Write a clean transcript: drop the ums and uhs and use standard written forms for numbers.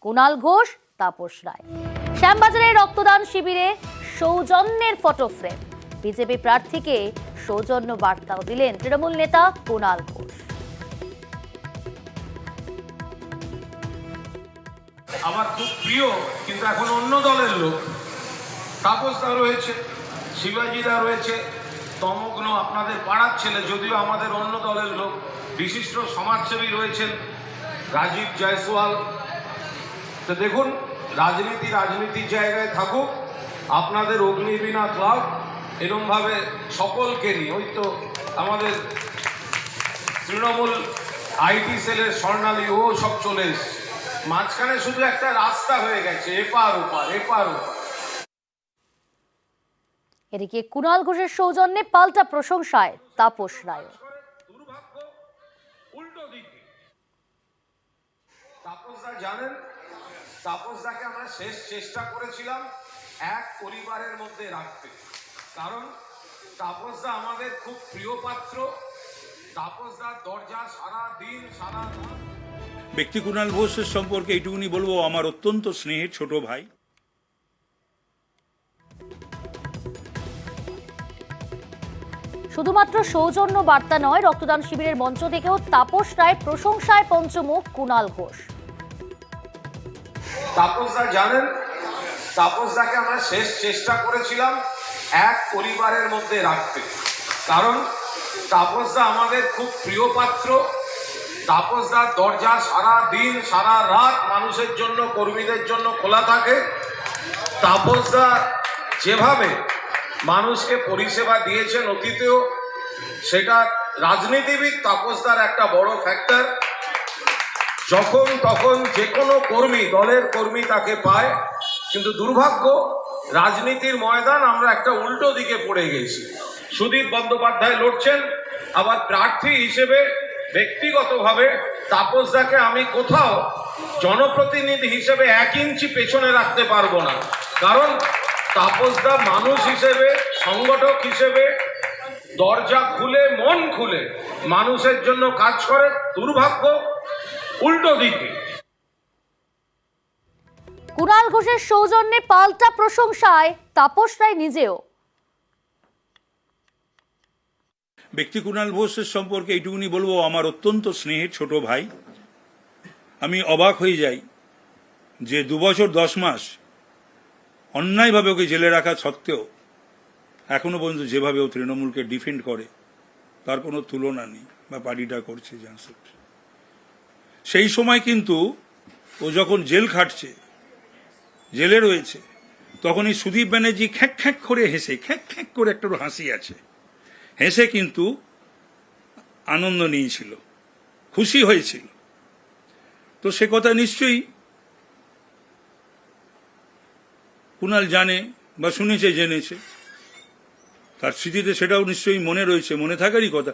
কুণাল ঘোষ, তাপস রায়। শ্যামবাজারে রক্তদান শিবিরে সৌজন্যের photo frame. BJP প্রার্থীকে সৌজন্য বার্তাও দিলেন তৃণমূল নেতা কুণাল ঘোষ। আমার খুব প্রিয় কিন্তু এখন অন্য দলের লোক তাপসদা রয়েছে, শিবাজিদা রয়েছে, তমগ্ন আপনাদের পাড়ার ছেলে, যদিও আমাদের অন্য দলের লোক, বিশিষ্ট সমাজসেবী রয়েছেন রাজীব জয়সওয়াল। তো দেখুন, রাজনীতির জায়গায় থাকুক, আপনাদের অগ্নিবীণা ক্লাব এরমভাবে সকলকে নিয়ে, ওই তো আমাদের তৃণমূল আইটি সেলের স্বর্ণালী ও সব চলে এসছে, মাঝখানে শুধু একটা রাস্তা হয়ে গেছে, এপার ওপার এপার ওপার। এদিকে কুণাল ঘোষের সৌজন্যে পাল্টা প্রশংসায় তাপস রায়। দুর্ভাগ্য উল্টো দিকে। তাপসদা জানেন, তাপসদাকে আমরা শেষ চেষ্টা করেছিলাম এক পরিবারের মধ্যে রাখতে, কারণ তাপসদা আমাদের খুব প্রিয় পাত্র। তাপসদার দরজা সারা দিন সারা রাত। ব্যক্তি কুণাল ঘোষের সম্পর্কে এইটুকুনি বলবো, আমার অত্যন্ত স্নেহের ছোট ভাই। শুধুমাত্র সৌজন্য বার্তা নয়, রক্তদান শিবিরের মঞ্চ থেকেও তাপস রায় প্রশংসায় পঞ্চমুখ কুণাল ঘোষ। তাপসদা জানেন, তাপসদাকে আমরা শেষ চেষ্টা করেছিলাম এক পরিবারের মধ্যে রাখতে, কারণ তাপসদা আমাদের খুব প্রিয় পাত্র। তাপসদার দরজা সারা দিন সারা রাত মানুষের জন্য, কর্মীদের জন্য খোলা থাকে। তাপসদা যেভাবে মানুষকে পরিষেবা দিয়েছেন অতীতেও, সেটা রাজনীতিবিদ তাপসদার একটা বড় ফ্যাক্টর। যখন তখন যে কোনো কর্মী, দলের কর্মী তাকে পায়, কিন্তু দুর্ভাগ্য রাজনীতির ময়দান আমরা একটা উল্টো দিকে পড়ে গেছি। সুদীপ বন্দ্যোপাধ্যায় লড়ছেন, আবার প্রার্থী হিসেবে ব্যক্তিগতভাবে তাপসদাকে আমি কোথাও জনপ্রতিনিধি হিসেবে 1 ইঞ্চি পেছনে রাখতে পারবো না, কারণ তাপসদা মানুষ হিসেবে, সংগঠক হিসেবে দরজা খুলে, মন খুলে মানুষের জন্য কাজ করে। দুর্ভাগ্য উল্টো দিকে। কুণাল ঘোষের সৌজন্যে পাল্টা প্রশংসায় তাপস রায় নিজেও। ব্যক্তি কুণাল ঘোষের সম্পর্কে এইটুকুনি বলবো, আমার অত্যন্ত স্নেহের ছোট ভাই। আমি অবাক হয়ে যাই যে 2 বছর 10 মাস অন্যায়ভাবে ওকে জেলে রাখা সত্ত্বেও এখনো পর্যন্ত যেভাবে ও তৃণমূলকে ডিফেন্ড করে তার কোনো তুলনা নেই, বা পার্টিটা করছে জানসেট। সেই সময় কিন্তু ও যখন জেল খাটছে, জেলে রয়েছে, তখন এই সুদীপ ব্যানার্জি খ্যাঁক খ্যাঁক করে হেসে, খ্যাঁক খ্যাঁক করে একটা হাসি আছে, হেসে কিন্তু আনন্দ নিয়েছিল, খুশি হয়েছিল। তো সে কথা নিশ্চয়ই কুণাল জানে বা শুনেছে, জেনেছে, তার স্মৃতিতে সেটাও নিশ্চয়ই মনে রয়েছে, মনে থাকারই কথা।